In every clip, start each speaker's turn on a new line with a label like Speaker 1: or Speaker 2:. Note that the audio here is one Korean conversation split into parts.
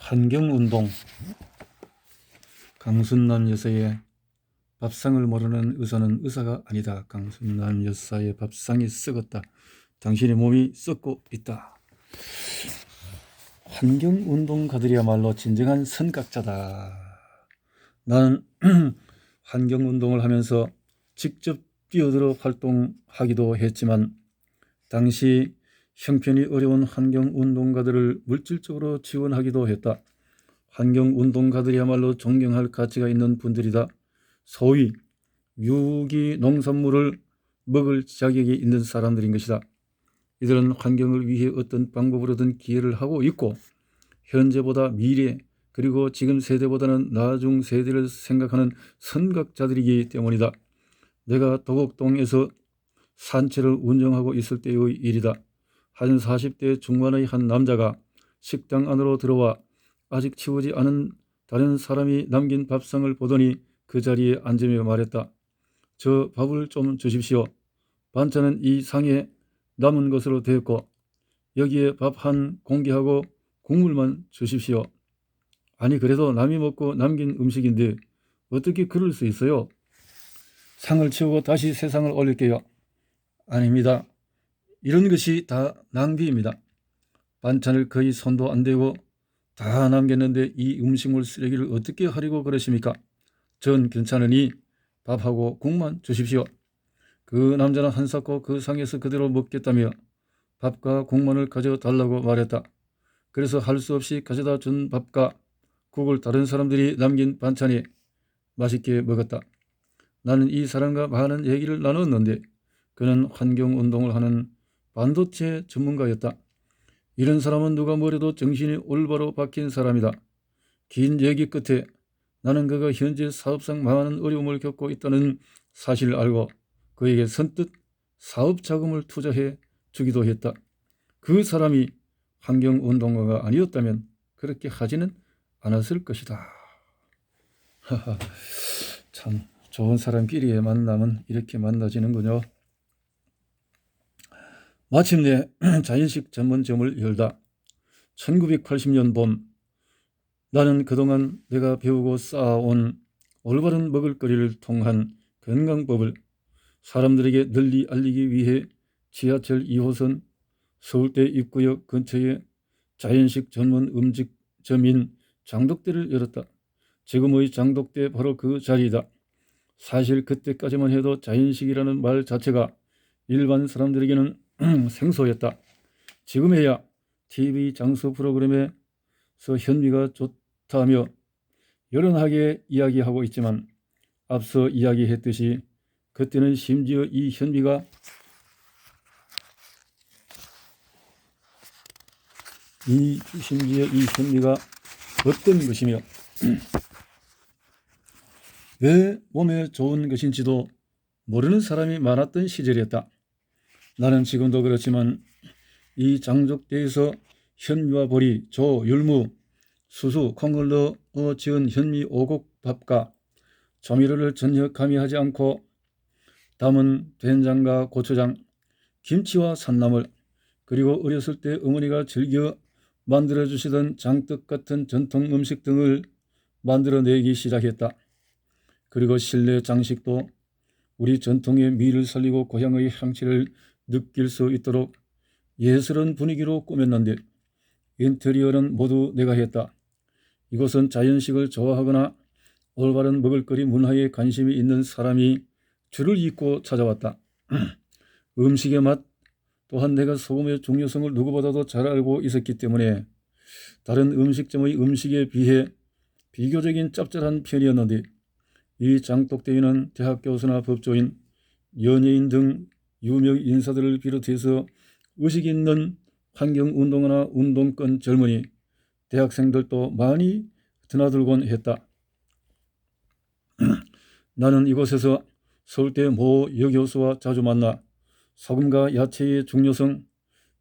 Speaker 1: 환경운동. 강순남 여사의 밥상을 모르는 의사는 의사가 아니다. 강순남 여사의 밥상이 썩었다. 당신의 몸이 썩고 있다. 환경운동가들이야말로 진정한 선각자다. 나는 환경운동을 하면서 직접 뛰어들어 활동하기도 했지만 당시 형편이 어려운 환경운동가들을 물질적으로 지원하기도 했다. 환경운동가들이야말로 존경할 가치가 있는 분들이다. 소위 유기 농산물을 먹을 자격이 있는 사람들인 것이다. 이들은 환경을 위해 어떤 방법으로든 기여를 하고 있고 현재보다 미래 그리고 지금 세대보다는 나중 세대를 생각하는 선각자들이기 때문이다. 내가 도곡동에서 산채를 운영하고 있을 때의 일이다. 한 40대 중반의 한 남자가 식당 안으로 들어와 아직 치우지 않은 다른 사람이 남긴 밥상을 보더니 그 자리에 앉으며 말했다. 저 밥을 좀 주십시오. 반찬은 이 상에 남은 것으로 되었고 여기에 밥 한 공기하고 국물만 주십시오. 아니 그래도 남이 먹고 남긴 음식인데 어떻게 그럴 수 있어요? 상을 치우고 다시 새 상을 올릴게요. 아닙니다. 이런 것이 다 낭비입니다. 반찬을 거의 손도 안 대고 다 남겼는데 이 음식물 쓰레기를 어떻게 하려고 그러십니까? 전 괜찮으니 밥하고 국만 주십시오. 그 남자는 한사코 그 상에서 그대로 먹겠다며 밥과 국만을 가져달라고 말했다. 그래서 할 수 없이 가져다 준 밥과 국을 다른 사람들이 남긴 반찬에 맛있게 먹었다. 나는 이 사람과 많은 얘기를 나눴는데 그는 환경운동을 하는 반도체 전문가였다. 이런 사람은 누가 뭐래도 정신이 올바로 박힌 사람이다. 긴 얘기 끝에 나는 그가 현재 사업상 많은 어려움을 겪고 있다는 사실을 알고 그에게 선뜻 사업 자금을 투자해 주기도 했다. 그 사람이 환경운동가가 아니었다면 그렇게 하지는 않았을 것이다. 참 좋은 사람끼리의 만남은 이렇게 만나지는군요. 마침내 자연식 전문점을 열다. 1980년 봄 나는 그동안 내가 배우고 쌓아온 올바른 먹을거리를 통한 건강법을 사람들에게 널리 알리기 위해 지하철 2호선 서울대 입구역 근처에 자연식 전문 음식점인 장독대를 열었다. 지금의 장독대 바로 그 자리이다. 사실 그때까지만 해도 자연식이라는 말 자체가 일반 사람들에게는 생소했다. 지금에야 TV 장수 프로그램에서 현미가 좋다며 여론하게 이야기하고 있지만 앞서 이야기했듯이 그때는 심지어 이 현미가 어떤 것이며 왜 몸에 좋은 것인지도 모르는 사람이 많았던 시절이었다. 나는 지금도 그렇지만 이 장독대에서 현미와 보리, 조, 율무, 수수, 콩을 넣어 지은 현미 오곡밥과 조미료를 전혀 가미하지 않고 담은 된장과 고추장, 김치와 산나물, 그리고 어렸을 때 어머니가 즐겨 만들어주시던 장떡 같은 전통 음식 등을 만들어내기 시작했다. 그리고 실내 장식도 우리 전통의 미를 살리고 고향의 향취를 느낄 수 있도록 예스러운 분위기로 꾸몄는데 인테리어는 모두 내가 했다. 이곳은 자연식을 좋아하거나 올바른 먹을거리 문화에 관심이 있는 사람이 줄을 잇고 찾아왔다. 음식의 맛 또한 내가 소금의 중요성을 누구보다도 잘 알고 있었기 때문에 다른 음식점의 음식에 비해 비교적인 짭짤한 편이었는데 이 장독대에는 대학 교수나 법조인, 연예인 등 유명 인사들을 비롯해서 의식 있는 환경운동가나 운동권 젊은이, 대학생들도 많이 드나들곤 했다. 나는 이곳에서 서울대 모 여교수와 자주 만나 소금과 야채의 중요성,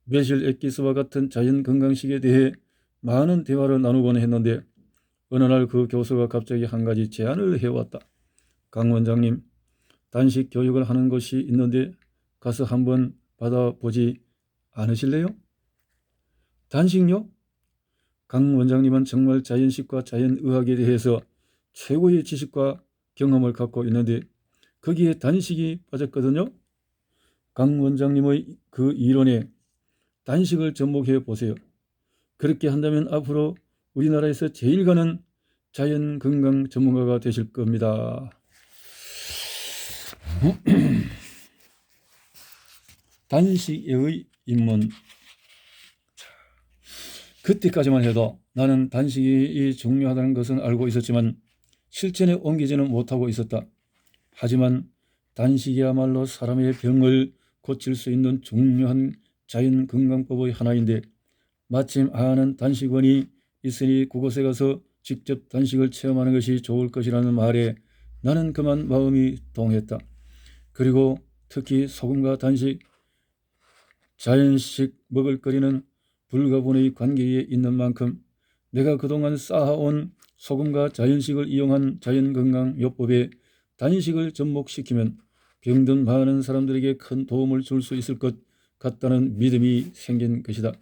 Speaker 1: 매실 액기스와 같은 자연건강식에 대해 많은 대화를 나누곤 했는데 어느 날 그 교수가 갑자기 한 가지 제안을 해왔다. 강 원장님, 단식 교육을 하는 곳이 있는데 가서 한번 받아보지 않으실래요? 단식요? 강 원장님은 정말 자연식과 자연의학에 대해서 최고의 지식과 경험을 갖고 있는데 거기에 단식이 빠졌거든요. 강 원장님의 그 이론에 단식을 접목해 보세요. 그렇게 한다면 앞으로 우리나라에서 제일 가는 자연건강 전문가가 되실 겁니다. 단식의 입문. 그때까지만 해도 나는 단식이 중요하다는 것은 알고 있었지만 실천에 옮기지는 못하고 있었다. 하지만 단식이야말로 사람의 병을 고칠 수 있는 중요한 자연건강법의 하나인데 마침 아는 단식원이 있으니 그곳에 가서 직접 단식을 체험하는 것이 좋을 것이라는 말에 나는 그만 마음이 동했다. 그리고 특히 소금과 단식, 자연식 먹을거리는 불가분의 관계에 있는 만큼 내가 그동안 쌓아온 소금과 자연식을 이용한 자연건강요법에 단식을 접목시키면 병든 많은 사람들에게 큰 도움을 줄 수 있을 것 같다는 믿음이 생긴 것이다.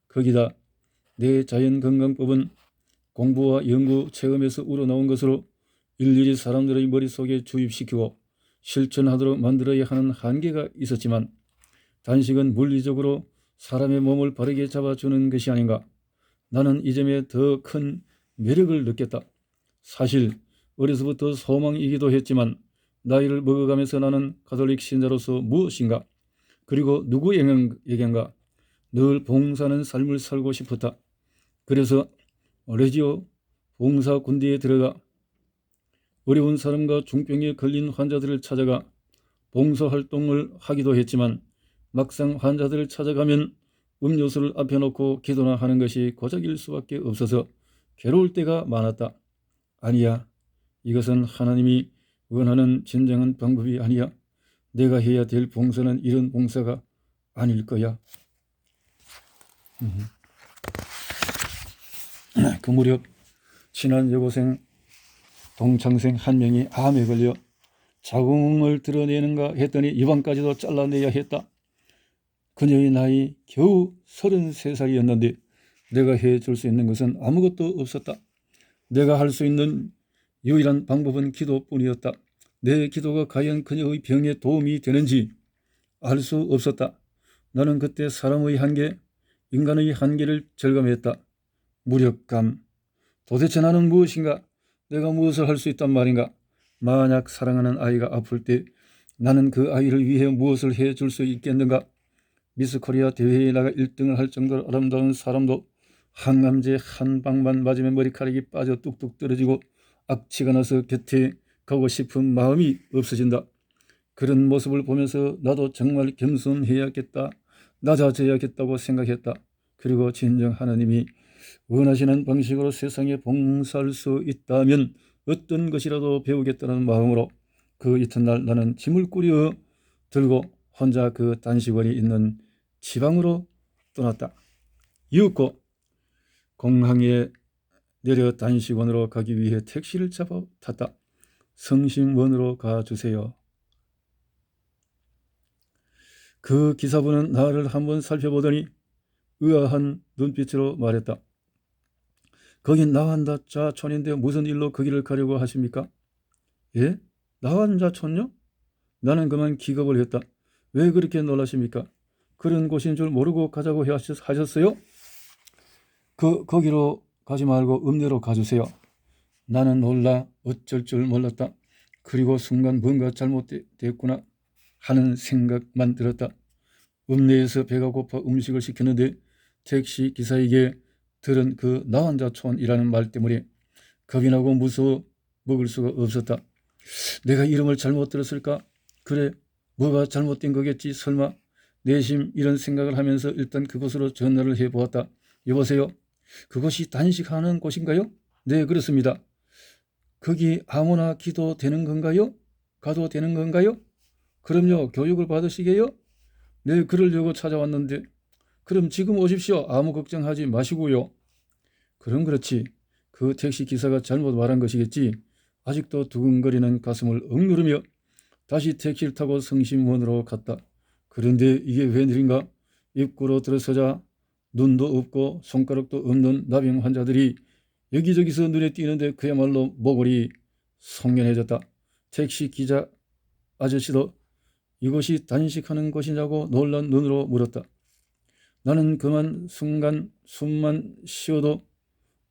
Speaker 1: 거기다 내 자연건강법은 공부와 연구, 체험에서 우러나온 것으로 일일이 사람들의 머릿속에 주입시키고 실천하도록 만들어야 하는 한계가 있었지만 단식은 물리적으로 사람의 몸을 바르게 잡아주는 것이 아닌가. 나는 이 점에 더 큰 매력을 느꼈다. 사실 어려서부터 소망이기도 했지만 나이를 먹어가면서 나는 가톨릭 신자로서 무엇인가 그리고 누구에게인가 늘 봉사하는 삶을 살고 싶었다. 그래서 레지오 봉사 군대에 들어가 어려운 사람과 중병에 걸린 환자들을 찾아가 봉사활동을 하기도 했지만 막상 환자들을 찾아가면 음료수를 앞에 놓고 기도나 하는 것이 고작일 수밖에 없어서 괴로울 때가 많았다. 아니야, 이것은 하나님이 원하는 진정한 방법이 아니야. 내가 해야 될 봉사는 이런 봉사가 아닐 거야. 그 무렵 친한 여고생 동창생 한 명이 암에 걸려 자궁을 드러내는가 했더니 입안까지도 잘라내야 했다. 그녀의 나이 겨우 33살이었는데 내가 해줄 수 있는 것은 아무것도 없었다. 내가 할 수 있는 유일한 방법은 기도뿐이었다. 내 기도가 과연 그녀의 병에 도움이 되는지 알 수 없었다. 나는 그때 사람의 한계, 인간의 한계를 절감했다. 무력감. 도대체 나는 무엇인가? 내가 무엇을 할 수 있단 말인가? 만약 사랑하는 아이가 아플 때 나는 그 아이를 위해 무엇을 해줄 수 있겠는가? 미스코리아 대회에 나가 1등을 할 정도로 아름다운 사람도 항암제 한 방만 맞으면 머리카락이 빠져 뚝뚝 떨어지고 악취가 나서 곁에 가고 싶은 마음이 없어진다. 그런 모습을 보면서 나도 정말 겸손해야겠다, 낮아져야겠다고 생각했다. 그리고 진정 하나님이 원하시는 방식으로 세상에 봉사할 수 있다면 어떤 것이라도 배우겠다는 마음으로 그 이튿날 나는 짐을 꾸려 들고 혼자 그 단식원이 있는 지방으로 떠났다. 이윽고 공항에 내려 단식원으로 가기 위해 택시를 잡아 탔다. 성심원으로 가주세요. 그 기사분은 나를 한번 살펴보더니 의아한 눈빛으로 말했다. 거긴 나환자촌인데 무슨 일로 거기를 가려고 하십니까? 예? 나환자촌요? 나는 그만 기겁을 했다. 왜 그렇게 놀라십니까? 그런 곳인 줄 모르고 가자고 하셨어요? 거기로 가지 말고 읍내로 가주세요. 나는 놀라 어쩔 줄 몰랐다. 그리고 순간 뭔가 잘못됐구나 하는 생각만 들었다. 읍내에서 배가 고파 음식을 시켰는데 택시 기사에게 들은 그 나환자촌이라는 말 때문에 겁이 나고 무서워 먹을 수가 없었다. 내가 이름을 잘못 들었을까? 그래, 뭐가 잘못된 거겠지 설마? 내심 이런 생각을 하면서 일단 그곳으로 전화를 해보았다. 여보세요? 그곳이 단식하는 곳인가요? 네, 그렇습니다. 거기 아무나 기도 되는 건가요? 가도 되는 건가요? 그럼요, 교육을 받으시게요? 네, 그러려고 찾아왔는데. 그럼 지금 오십시오. 아무 걱정하지 마시고요. 그럼 그렇지. 그 택시 기사가 잘못 말한 것이겠지. 아직도 두근거리는 가슴을 억누르며 다시 택시를 타고 성심원으로 갔다. 그런데 이게 웬일인가? 입구로 들어서자 눈도 없고 손가락도 없는 나병 환자들이 여기저기서 눈에 띄는데 그야말로 목걸이 송연해졌다. 택시 기자 아저씨도 이곳이 단식하는 곳이냐고 놀란 눈으로 물었다. 나는 그만 순간 숨만 쉬어도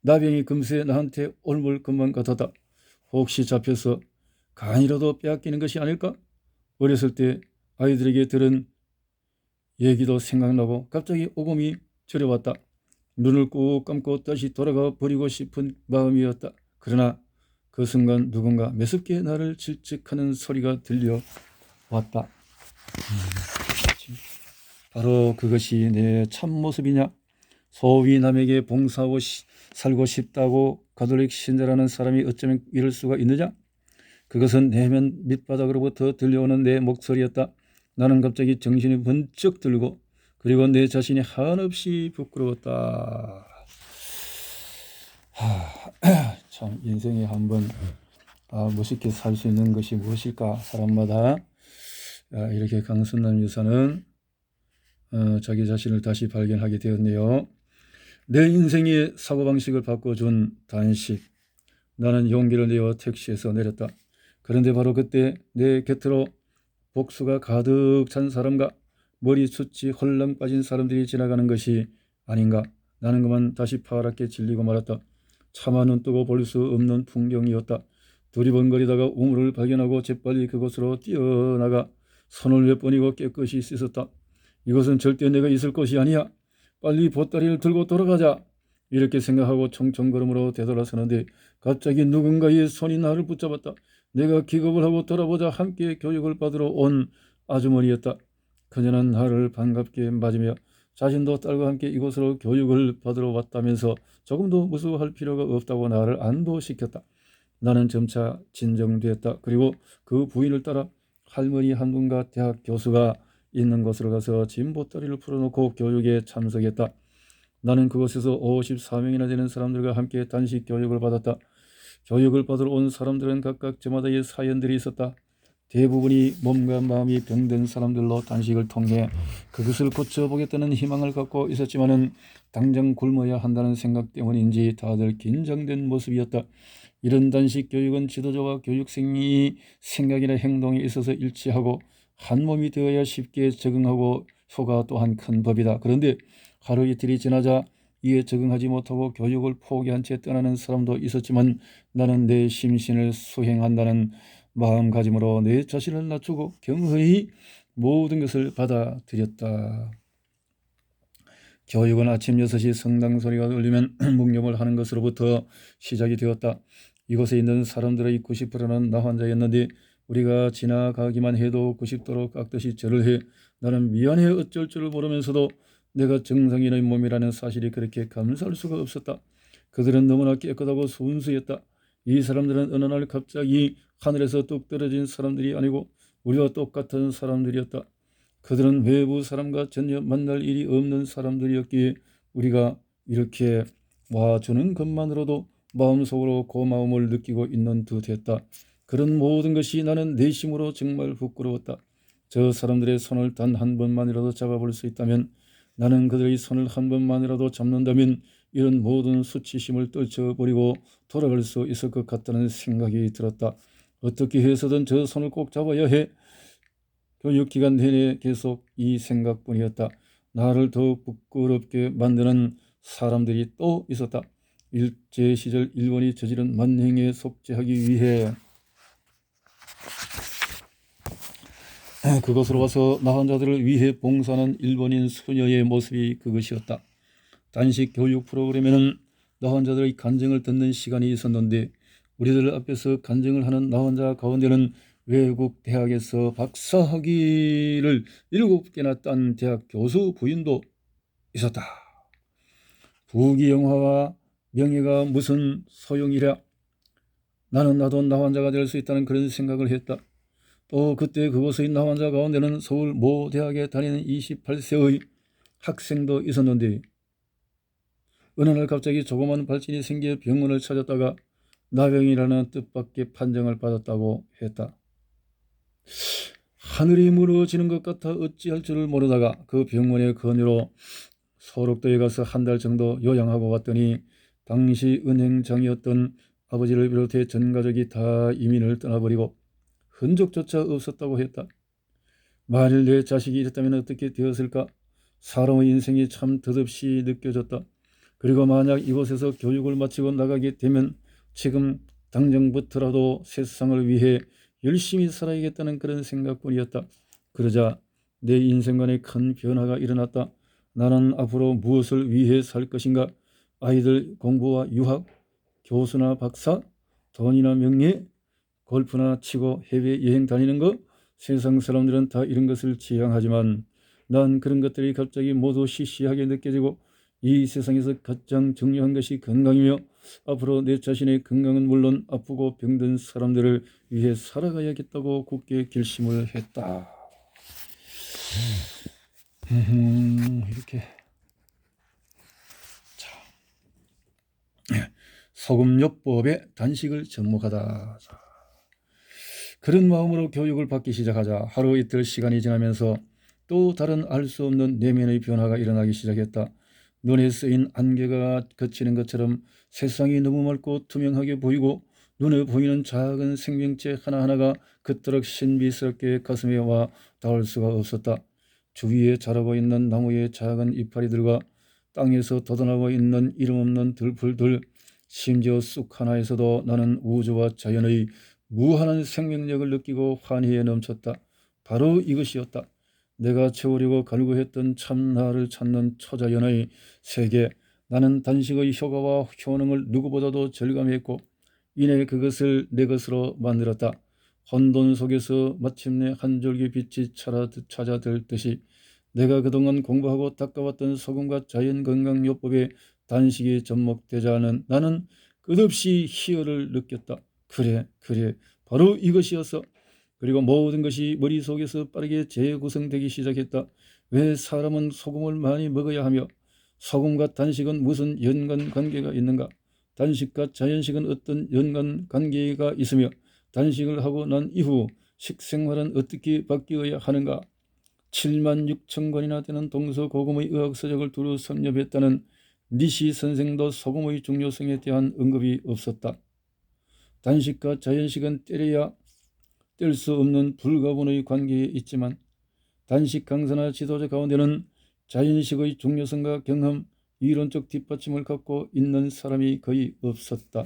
Speaker 1: 나병이 금세 나한테 올물 것만 같았다. 혹시 잡혀서 간이라도 빼앗기는 것이 아닐까? 어렸을 때 아이들에게 들은 얘기도 생각나고 갑자기 오금이 저려왔다. 눈을 꾹 감고 다시 돌아가 버리고 싶은 마음이었다. 그러나 그 순간 누군가 매섭게 나를 질책하는 소리가 들려왔다. 바로 그것이 내 참모습이냐? 소위 남에게 봉사하고 살고 싶다고 가톨릭 신자라는 사람이 어쩌면 이럴 수가 있느냐? 그것은 내면 밑바닥으로부터 들려오는 내 목소리였다. 나는 갑자기 정신이 번쩍 들고 그리고 내 자신이 한없이 부끄러웠다. 참 인생에 한번 멋있게 살 수 있는 것이 무엇일까? 사람마다 이렇게 강순남 여사는 자기 자신을 다시 발견하게 되었네요. 내 인생의 사고방식을 바꿔준 단식. 나는 용기를 내어 택시에서 내렸다. 그런데 바로 그때 내 곁으로 복수가 가득 찬 사람과 머리숱이 헐렁 빠진 사람들이 지나가는 것이 아닌가. 나는 그만 다시 파랗게 질리고 말았다. 차마 눈 뜨고 볼 수 없는 풍경이었다. 두리번거리다가 우물을 발견하고 재빨리 그곳으로 뛰어나가 손을 몇 번이고 깨끗이 씻었다. 이것은 절대 내가 있을 곳이 아니야. 빨리 보따리를 들고 돌아가자. 이렇게 생각하고 청청걸음으로 되돌아서는데 갑자기 누군가의 손이 나를 붙잡았다. 내가 기겁을 하고 돌아보자 함께 교육을 받으러 온 아주머니였다. 그녀는 나를 반갑게 맞으며 자신도 딸과 함께 이곳으로 교육을 받으러 왔다면서 조금도 무서워할 필요가 없다고 나를 안도시켰다. 나는 점차 진정되었다. 그리고 그 부인을 따라 할머니 한 분과 대학 교수가 있는 곳으로 가서 짐 보따리를 풀어놓고 교육에 참석했다. 나는 그곳에서 54명이나 되는 사람들과 함께 단식 교육을 받았다. 교육을 받으러 온 사람들은 각각 저마다의 사연들이 있었다. 대부분이 몸과 마음이 병든 사람들로 단식을 통해 그것을 고쳐보겠다는 희망을 갖고 있었지만은 당장 굶어야 한다는 생각 때문인지 다들 긴장된 모습이었다. 이런 단식 교육은 지도자와 교육생이 생각이나 행동에 있어서 일치하고 한 몸이 되어야 쉽게 적응하고 효과 또한 큰 법이다. 그런데 하루 이틀이 지나자 이에 적응하지 못하고 교육을 포기한 채 떠나는 사람도 있었지만 나는 내 심신을 수행한다는 마음가짐으로 내 자신을 낮추고 경허히 모든 것을 받아들였다. 교육은 아침 6시 성당 소리가 울리면 묵념을 하는 것으로부터 시작이 되었다. 이곳에 있는 사람들의 90%는 나 혼자였는데 우리가 지나가기만 해도 90도로 깎듯이 절을 해 나는 미안해 어쩔 줄 모르면서도 내가 정상인의 몸이라는 사실이 그렇게 감사할 수가 없었다. 그들은 너무나 깨끗하고 순수했다. 이 사람들은 어느 날 갑자기 하늘에서 뚝 떨어진 사람들이 아니고 우리와 똑같은 사람들이었다. 그들은 외부 사람과 전혀 만날 일이 없는 사람들이었기에 우리가 이렇게 와주는 것만으로도 마음속으로 고마움을 느끼고 있는 듯했다. 그런 모든 것이 나는 내심으로 정말 부끄러웠다. 저 사람들의 손을 단 한 번만이라도 잡아볼 수 있다면, 나는 그들의 손을 한 번만이라도 잡는다면 이런 모든 수치심을 떨쳐버리고 돌아갈 수 있을 것 같다는 생각이 들었다. 어떻게 해서든 저 손을 꼭 잡아야 해. 교육기간 내내 계속 이 생각뿐이었다. 나를 더욱 부끄럽게 만드는 사람들이 또 있었다. 일제시절 일본이 저지른 만행에 속죄하기 위해 그것으로 와서 나한 자들을 위해 봉사하는 일본인 수녀의 모습이 그것이었다. 단식 교육 프로그램에는 나한 자들의 간증을 듣는 시간이 있었는데 우리들 앞에서 간증을 하는 나한 자 가운데는 외국 대학에서 박사학위를 7개나 딴 대학 교수 부인도 있었다. 부귀영화와 명예가 무슨 소용이랴. 나는 나도 나환자가 될 수 있다는 그런 생각을 했다. 또 그때 그곳의 나환자 가운데는 서울 모 대학에 다니는 28세의 학생도 있었는데 어느 날 갑자기 조그만 발진이 생겨 병원을 찾았다가 나병이라는 뜻밖의 판정을 받았다고 했다. 하늘이 무너지는 것 같아 어찌할 줄을 모르다가 그 병원의 권유로 소록도에 가서 한 달 정도 요양하고 왔더니 당시 은행장이었던 아버지를 비롯해 전 가족이 다 이민을 떠나버리고 흔적조차 없었다고 했다. 만일 내 자식이 이랬다면 어떻게 되었을까? 사람의 인생이 참 덧없이 느껴졌다. 그리고 만약 이곳에서 교육을 마치고 나가게 되면 지금 당장부터라도 세상을 위해 열심히 살아야겠다는 그런 생각뿐이었다. 그러자 내 인생관에 큰 변화가 일어났다. 나는 앞으로 무엇을 위해 살 것인가? 아이들 공부와 유학, 교수나 박사, 돈이나 명예, 골프나 치고 해외여행 다니는 거? 세상 사람들은 다 이런 것을 지향하지만 난 그런 것들이 갑자기 모두 시시하게 느껴지고 이 세상에서 가장 중요한 것이 건강이며 앞으로 내 자신의 건강은 물론 아프고 병든 사람들을 위해 살아가야겠다고 굳게 결심을 했다. 이렇게 소금요법의 단식을 접목하다. 그런 마음으로 교육을 받기 시작하자 하루 이틀 시간이 지나면서 또 다른 알 수 없는 내면의 변화가 일어나기 시작했다. 눈에 쓰인 안개가 걷히는 것처럼 세상이 너무 맑고 투명하게 보이고 눈에 보이는 작은 생명체 하나하나가 그토록 신비스럽게 가슴에 와 닿을 수가 없었다. 주위에 자라고 있는 나무의 작은 이파리들과 땅에서 돋아나고 있는 이름 없는 들풀들, 심지어 쑥 하나에서도 나는 우주와 자연의 무한한 생명력을 느끼고 환희에 넘쳤다. 바로 이것이었다. 내가 채우려고 갈구했던 참나를 찾는 초자연의 세계. 나는 단식의 효과와 효능을 누구보다도 절감했고 이내 그것을 내 것으로 만들었다. 혼돈 속에서 마침내 한 줄기 빛이 찾아들듯이 내가 그동안 공부하고 닦아왔던 소금과 자연건강요법의 단식이 접목되자는 나는 끝없이 희열을 느꼈다. 그래, 바로 이것이었어. 그리고 모든 것이 머릿속에서 빠르게 재구성되기 시작했다. 왜 사람은 소금을 많이 먹어야 하며 소금과 단식은 무슨 연관관계가 있는가? 단식과 자연식은 어떤 연관관계가 있으며 단식을 하고 난 이후 식생활은 어떻게 바뀌어야 하는가? 7만 6천 권이나 되는 동서고금의 의학서적을 두루 섭렵했다는 니시 선생도 소금의 중요성에 대한 언급이 없었다. 단식과 자연식은 때려야 뗄 수 없는 불가분의 관계에 있지만 단식 강사나 지도자 가운데는 자연식의 중요성과 경험, 이론적 뒷받침을 갖고 있는 사람이 거의 없었다.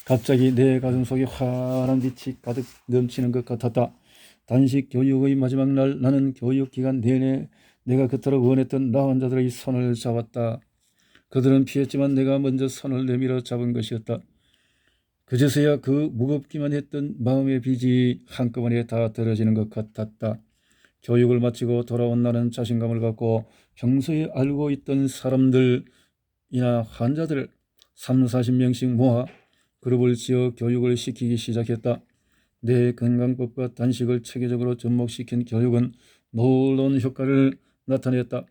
Speaker 1: 갑자기 내 가슴속에 환한 빛이 가득 넘치는 것 같았다. 단식 교육의 마지막 날 나는 교육 기간 내내 내가 그토록 원했던 나 환자들의 손을 잡았다. 그들은 피했지만 내가 먼저 손을 내밀어 잡은 것이었다. 그제서야 그 무겁기만 했던 마음의 빚이 한꺼번에 다 떨어지는 것 같았다. 교육을 마치고 돌아온 나는 자신감을 갖고 평소에 알고 있던 사람들이나 환자들을 30-40명씩 모아 그룹을 지어 교육을 시키기 시작했다. 내 건강법과 단식을 체계적으로 접목시킨 교육은 놀라운 효과를 나타냈다.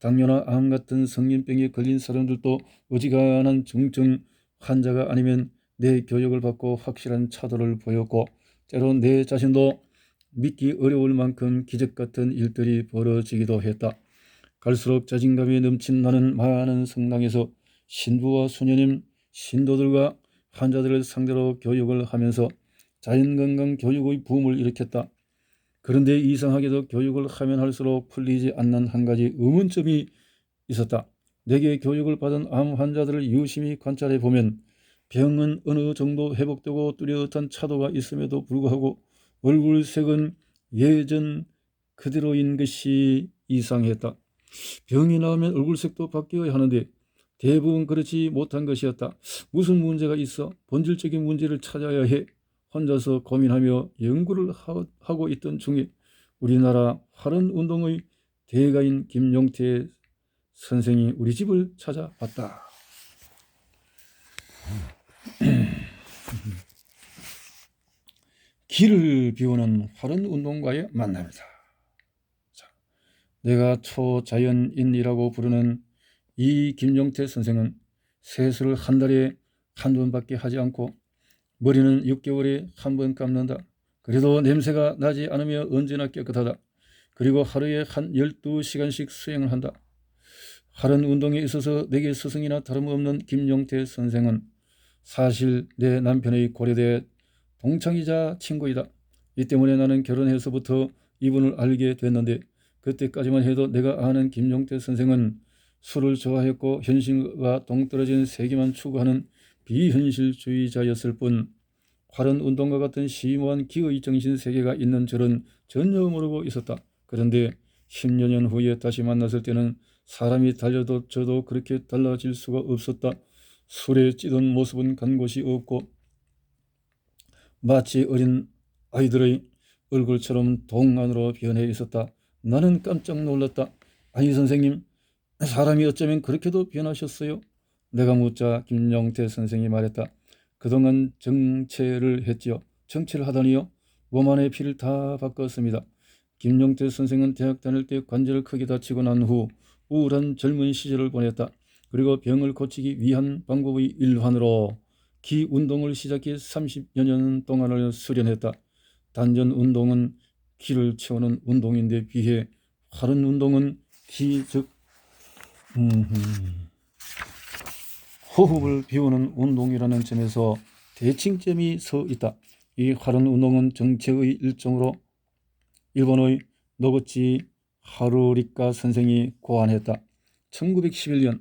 Speaker 1: 당뇨나 암 같은 성인병에 걸린 사람들도 어지간한 중증 환자가 아니면 내 교육을 받고 확실한 차도를 보였고 때로 내 자신도 믿기 어려울 만큼 기적 같은 일들이 벌어지기도 했다. 갈수록 자신감이 넘친 나는 많은 성당에서 신부와 수녀님, 신도들과 환자들을 상대로 교육을 하면서 자연건강 교육의 붐을 일으켰다. 그런데 이상하게도 교육을 하면 할수록 풀리지 않는 한 가지 의문점이 있었다. 내게 교육을 받은 암 환자들을 유심히 관찰해 보면 병은 어느 정도 회복되고 뚜렷한 차도가 있음에도 불구하고 얼굴색은 예전 그대로인 것이 이상했다. 병이 나오면 얼굴색도 바뀌어야 하는데 대부분 그렇지 못한 것이었다. 무슨 문제가 있어? 본질적인 문제를 찾아야 해. 혼자서 고민하며 연구를 하고 있던 중에 우리나라 활언운동의 대가인 김용태 선생이 우리 집을 찾아왔다. 길을 비우는 활언운동가의 만남이다. 자, 내가 초자연인이라고 부르는 이 김용태 선생은 세수를 한 달에 한 번밖에 하지 않고 머리는 6개월에 한 번 감는다. 그래도 냄새가 나지 않으며 언제나 깨끗하다. 그리고 하루에 한 12시간씩 수행을 한다. 하는 운동에 있어서 내게 스승이나 다름없는 김용태 선생은 사실 내 남편의 고려대 동창이자 친구이다. 이 때문에 나는 결혼해서부터 이분을 알게 됐는데 그때까지만 해도 내가 아는 김용태 선생은 술을 좋아했고 현실과 동떨어진 세계만 추구하는 비현실주의자였을 뿐 활은 운동과 같은 심오한 기의 정신 세계가 있는 줄은 전혀 모르고 있었다. 그런데 10여 년 후에 다시 만났을 때는 사람이 달려도 저도 그렇게 달라질 수가 없었다. 술에 찌든 모습은 간 곳이 없고 마치 어린 아이들의 얼굴처럼 동안으로 변해 있었다. 나는 깜짝 놀랐다. 아니 선생님, 사람이 어쩌면 그렇게도 변하셨어요? 내가 묻자 김용태 선생이 말했다. 그동안 정체를 했지요. 정체를 하다니요? 몸 안의 피를 다 바꿨습니다. 김용태 선생은 대학 다닐 때 관절을 크게 다치고 난 후 우울한 젊은 시절을 보냈다. 그리고 병을 고치기 위한 방법의 일환으로 기 운동을 시작해 30여 년 동안을 수련했다. 단전 운동은 기를 채우는 운동인데 비해 활은 운동은 기, 즉 호흡을 비우는 운동이라는 점에서 대칭점이 서 있다. 이 활은 운동은 정체의 일종으로 일본의 노구치 하루리카 선생이 고안했다. 1911년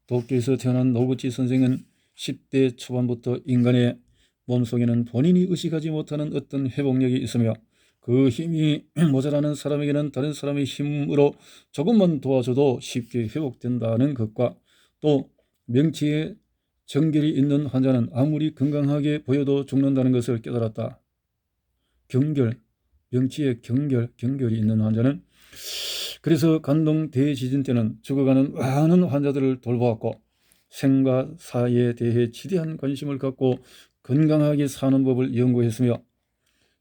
Speaker 1: 도쿄에서 태어난 노구치 선생은 10대 초반부터 인간의 몸속에는 본인이 의식하지 못하는 어떤 회복력이 있으며 그 힘이 모자라는 사람에게는 다른 사람의 힘으로 조금만 도와줘도 쉽게 회복된다는 것과 또 명치에 정결이 있는 환자는 아무리 건강하게 보여도 죽는다는 것을 깨달았다. 경결, 명치에 경결이 있는 환자는 그래서 간동 대지진 때는 죽어가는 많은 환자들을 돌보았고 생과 사에 대해 지대한 관심을 갖고 건강하게 사는 법을 연구했으며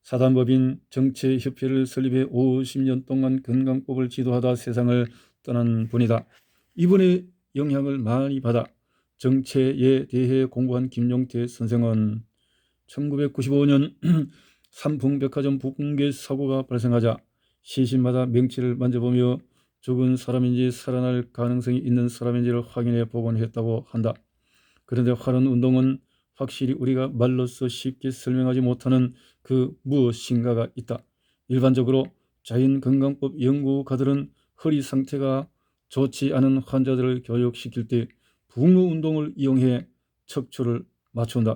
Speaker 1: 사단법인 정체협회를 설립해 50년 동안 건강법을 지도하다 세상을 떠난 분이다. 이분의 영향을 많이 받아 정체에 대해 공부한 김용태 선생은 1995년 삼풍백화점 붕괴 사고가 발생하자 시신마다 명치를 만져보며 죽은 사람인지 살아날 가능성이 있는 사람인지를 확인해 보곤 했다고 한다. 그런데 활은 운동은 확실히 우리가 말로써 쉽게 설명하지 못하는 그 무엇인가가 있다. 일반적으로 자연건강법 연구가들은 허리 상태가 좋지 않은 환자들을 교육시킬 때 붕어 운동을 이용해 척추를 맞춘다.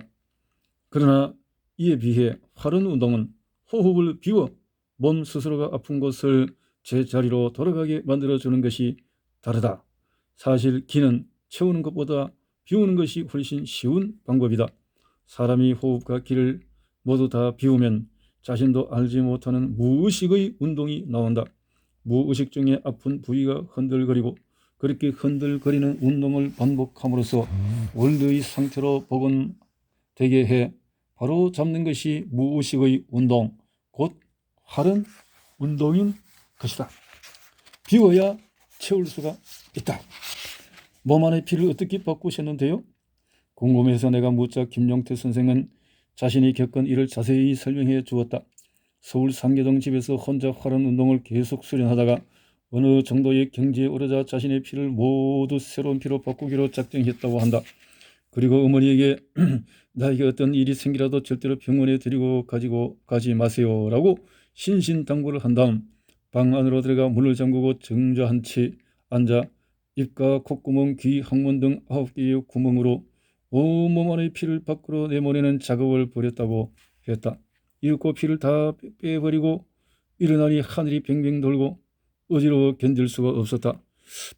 Speaker 1: 그러나 이에 비해 활은 운동은 호흡을 비워 몸 스스로가 아픈 곳을 제자리로 돌아가게 만들어주는 것이 다르다. 사실 기는 채우는 것보다 비우는 것이 훨씬 쉬운 방법이다. 사람이 호흡과 기를 모두 다 비우면 자신도 알지 못하는 무의식의 운동이 나온다. 무의식 중에 아픈 부위가 흔들거리고 그렇게 흔들거리는 운동을 반복함으로써 원래의 상태로 복원되게 해 바로 잡는 것이 무의식의 운동, 곧 활은 운동인 것이다. 비워야 채울 수가 있다. 몸 안의 피를 어떻게 바꾸셨는데요? 궁금해서 내가 묻자 김용태 선생은 자신이 겪은 일을 자세히 설명해 주었다. 서울 상계동 집에서 혼자 활은 운동을 계속 수련하다가 어느 정도의 경지에 오르자 자신의 피를 모두 새로운 피로 바꾸기로 작정했다고 한다. 그리고 어머니에게 나에게 어떤 일이 생기라도 절대로 병원에 데리고 가지 마세요 라고 신신당부를 한 다음 방 안으로 들어가 문을 잠그고 정좌한 채 앉아 입과 콧구멍, 귀, 항문 등 9개의 구멍으로 온몸 안의 피를 밖으로 내보내는 작업을 벌였다고 했다. 이윽고 피를 다 빼버리고 일어나니 하늘이 뱅뱅 돌고 어지러워 견딜 수가 없었다.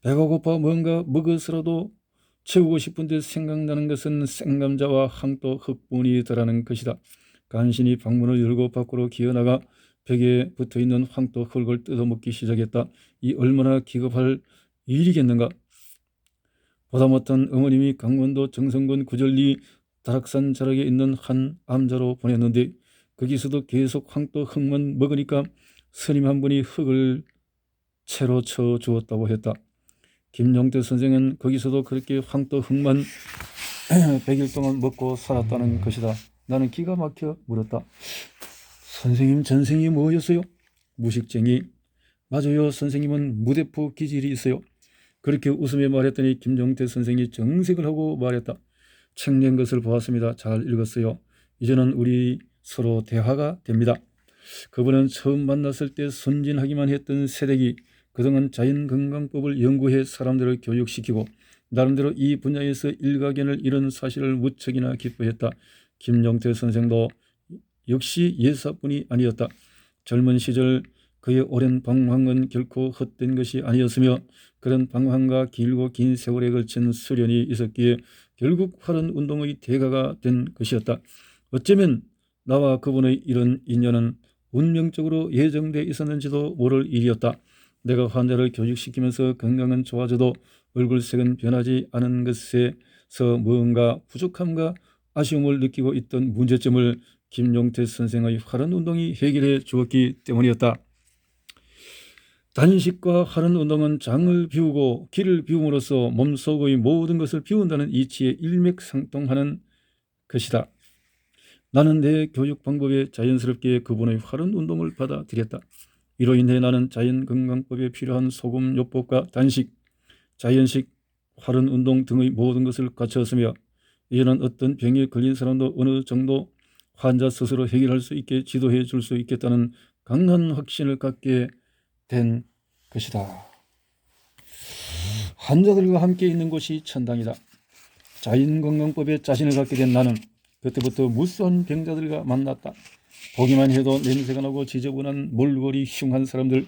Speaker 1: 배가 고파 뭔가 먹어서라도 채우고 싶은데 생각나는 것은 생감자와 항도 흙분이더라는 것이다. 간신히 방문을 열고 밖으로 기어나가 벽에 붙어있는 황토 흙을 뜯어먹기 시작했다. 이 얼마나 기겁할 일이겠는가. 보다 못한 어머님이 강원도 정선군 구절리 다락산 자락에 있는 한 암자로 보냈는데 거기서도 계속 황토 흙만 먹으니까 스님 한 분이 흙을 채로 쳐 주었다고 했다. 김용태 선생은 거기서도 그렇게 황토 흙만 100일 동안 먹고 살았다는 것이다. 나는 기가 막혀 물었다. 선생님 전생이 뭐였어요? 무식쟁이. 맞아요. 선생님은 무대포 기질이 있어요. 그렇게 웃으며 말했더니 김종태 선생이 정색을 하고 말했다. 책 낸 것을 보았습니다. 잘 읽었어요. 이제는 우리 서로 대화가 됩니다. 그분은 처음 만났을 때 순진하기만 했던 새댁이 그동안 자연건강법을 연구해 사람들을 교육시키고 나름대로 이 분야에서 일가견을 이룬 사실을 무척이나 기뻐했다. 김종태 선생도 역시 예사뿐이 아니었다. 젊은 시절 그의 오랜 방황은 결코 헛된 것이 아니었으며 그런 방황과 길고 긴 세월에 걸친 수련이 있었기에 결국 활은운동의 대가가 된 것이었다. 어쩌면 나와 그분의 이런 인연은 운명적으로 예정돼 있었는지도 모를 일이었다. 내가 환자를 교육시키면서 건강은 좋아져도 얼굴색은 변하지 않은 것에서 무언가 부족함과 아쉬움을 느끼고 있던 문제점을 김종태 선생의 활은운동이 해결해 주었기 때문이었다. 단식과 활은운동은 장을 비우고 기를 비움으로써 몸속의 모든 것을 비운다는 이치에 일맥상통하는 것이다. 나는 내 교육 방법에 자연스럽게 그분의 활은운동을 받아들였다. 이로 인해 나는 자연건강법에 필요한 소금요법과 단식, 자연식, 활은운동 등의 모든 것을 갖추었으며 이제는 어떤 병에 걸린 사람도 어느 정도 환자 스스로 해결할 수 있게 지도해 줄 수 있겠다는 강한 확신을 갖게 된 것이다. 환자들과 함께 있는 곳이 천당이다. 자연건강법에 자신을 갖게 된 나는 그때부터 무수한 병자들과 만났다. 보기만 해도 냄새가 나고 지저분한 몰골이 흉한 사람들,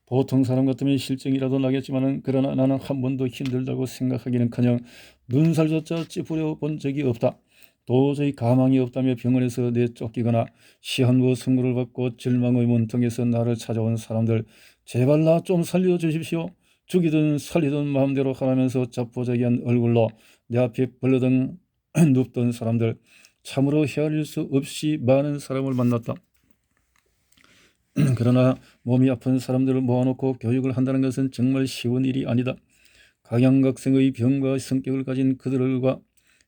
Speaker 1: 보통 사람 같으면 실증이라도 나겠지만 그러나 나는 한 번도 힘들다고 생각하기는커녕 눈살조차 찌푸려 본 적이 없다. 도저히 가망이 없다며 병원에서 내쫓기거나 시한부 선고를 받고 절망의 문턱에서 나를 찾아온 사람들, 제발 나 좀 살려주십시오. 죽이든 살리든 마음대로 하라면서 자포자기한 얼굴로 내 앞에 벌러덩 눕던 사람들, 참으로 헤아릴 수 없이 많은 사람을 만났다. 그러나 몸이 아픈 사람들을 모아놓고 교육을 한다는 것은 정말 쉬운 일이 아니다. 각양각색의 병과 성격을 가진 그들과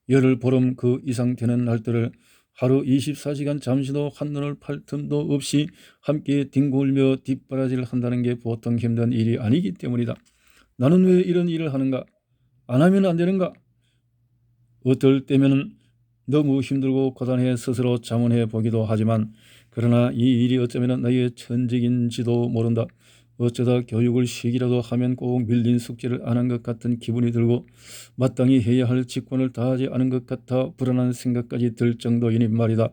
Speaker 1: 열흘 보름 그 이상 되는 날들을 하루 24시간 잠시도 한눈을 팔 틈도 없이 함께 뒹굴며 뒷바라지를 한다는 게 보통 힘든 일이 아니기 때문이다. 나는 왜 이런 일을 하는가? 안 하면 안 되는가? 어떨 때면은 너무 힘들고 고단해 스스로 자문해 보기도 하지만 그러나 이 일이 어쩌면 나의 천직인지도 모른다. 어쩌다 교육을 쉬기라도 하면 꼭 밀린 숙제를 안 한 것 같은 기분이 들고 마땅히 해야 할 직권을 다하지 않은 것 같아 불안한 생각까지 들 정도이니 말이다.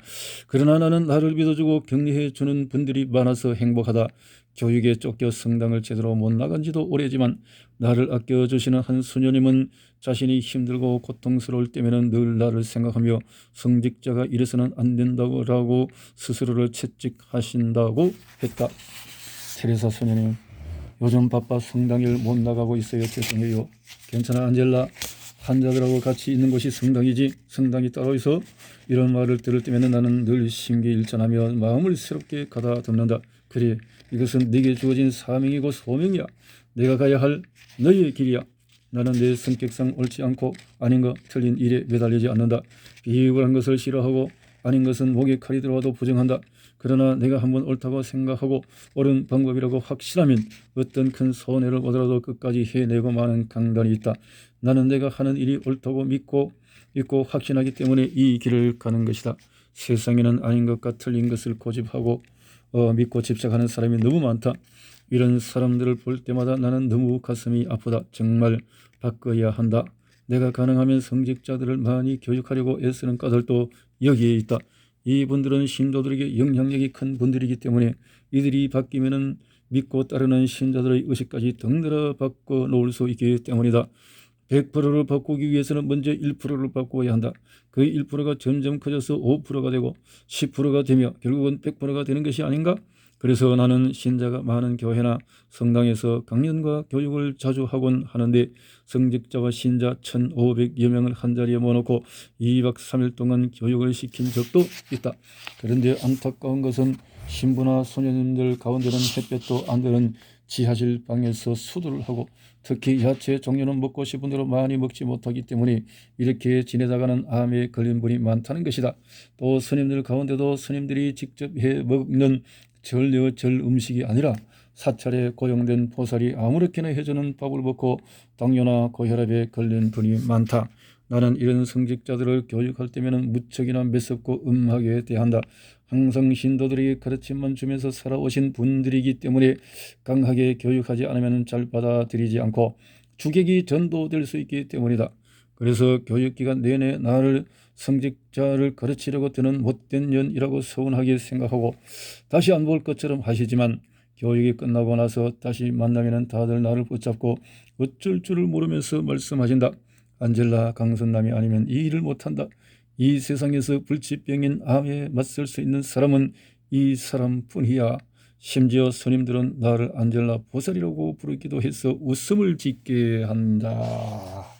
Speaker 1: 그러나 나는 나를 믿어주고 격려해 주는 분들이 많아서 행복하다. 교육에 쫓겨 성당을 제대로 못 나간 지도 오래지만 나를 아껴주시는 한 수녀님은 자신이 힘들고 고통스러울 때면은 늘 나를 생각하며 성직자가 이래서는 안 된다고 스스로를 채찍하신다고 했다. 테레사 소녀님, 요즘 바빠 성당을 못 나가고 있어요. 죄송해요. 괜찮아 안젤라. 환자들하고 같이 있는 곳이 성당이지 성당이 따로 있어? 이런 말을 들을 때면 나는 늘 심기일전하며 마음을 새롭게 가다듬는다. 그래, 이것은 네게 주어진 사명이고 소명이야. 내가 가야 할 너의 길이야. 나는 내 성격상 옳지 않고 아닌 거 틀린 일에 매달리지 않는다. 비굴한 것을 싫어하고 아닌 것은 목에 칼이 들어와도 부정한다. 그러나 내가 한번 옳다고 생각하고 옳은 방법이라고 확신하면 어떤 큰 손해를 보더라도 끝까지 해내고 마는 강단이 있다. 나는 내가 하는 일이 옳다고 믿고 확신하기 때문에 이 길을 가는 것이다. 세상에는 아닌 것과 틀린 것을 고집하고 믿고 집착하는 사람이 너무 많다. 이런 사람들을 볼 때마다 나는 너무 가슴이 아프다. 정말 바꿔야 한다. 내가 가능하면 성직자들을 많이 교육하려고 애쓰는 까닭도 여기에 있다. 이분들은 신도들에게 영향력이 큰 분들이기 때문에 이들이 바뀌면은 믿고 따르는 신자들의 의식까지 덩달아 바꿔 놓을 수 있기 때문이다. 100%를 바꾸기 위해서는 먼저 1%를 바꿔야 한다. 그 1%가 점점 커져서 5%가 되고 10%가 되며 결국은 100%가 되는 것이 아닌가? 그래서 나는 신자가 많은 교회나 성당에서 강연과 교육을 자주 하곤 하는데 성직자와 신자 1,500여 명을 한자리에 모아놓고 2박 3일 동안 교육을 시킨 적도 있다. 그런데 안타까운 것은 신부나 소녀님들 가운데는 햇볕도 안 드는 지하실 방에서 수도를 하고 특히 야채 종류는 먹고 싶은 대로 많이 먹지 못하기 때문에 이렇게 지내다가는 암에 걸린 분이 많다는 것이다. 또 스님들 가운데도 스님들이 직접 해 먹는 절 음식이 아니라 사찰에 고용된 보살이 아무렇게나 해주는 밥을 먹고 당뇨나 고혈압에 걸린 분이 많다. 나는 이런 성직자들을 교육할 때면 무척이나 매섭고 엄하게 대한다. 항상 신도들에게 가르침만 주면서 살아오신 분들이기 때문에 강하게 교육하지 않으면 잘 받아들이지 않고 주객이 전도될 수 있기 때문이다. 그래서 교육기간 내내 나를 성직자를 가르치려고 드는 못된 년이라고 서운하게 생각하고 다시 안 볼 것처럼 하시지만 교육이 끝나고 나서 다시 만나면 다들 나를 붙잡고 어쩔 줄을 모르면서 말씀하신다. 안젤라 강선남이 아니면 이 일을 못한다. 이 세상에서 불치병인 암에 맞설 수 있는 사람은 이 사람뿐이야. 심지어 스님들은 나를 안젤라 보살이라고 부르기도 해서 웃음을 짓게 한다.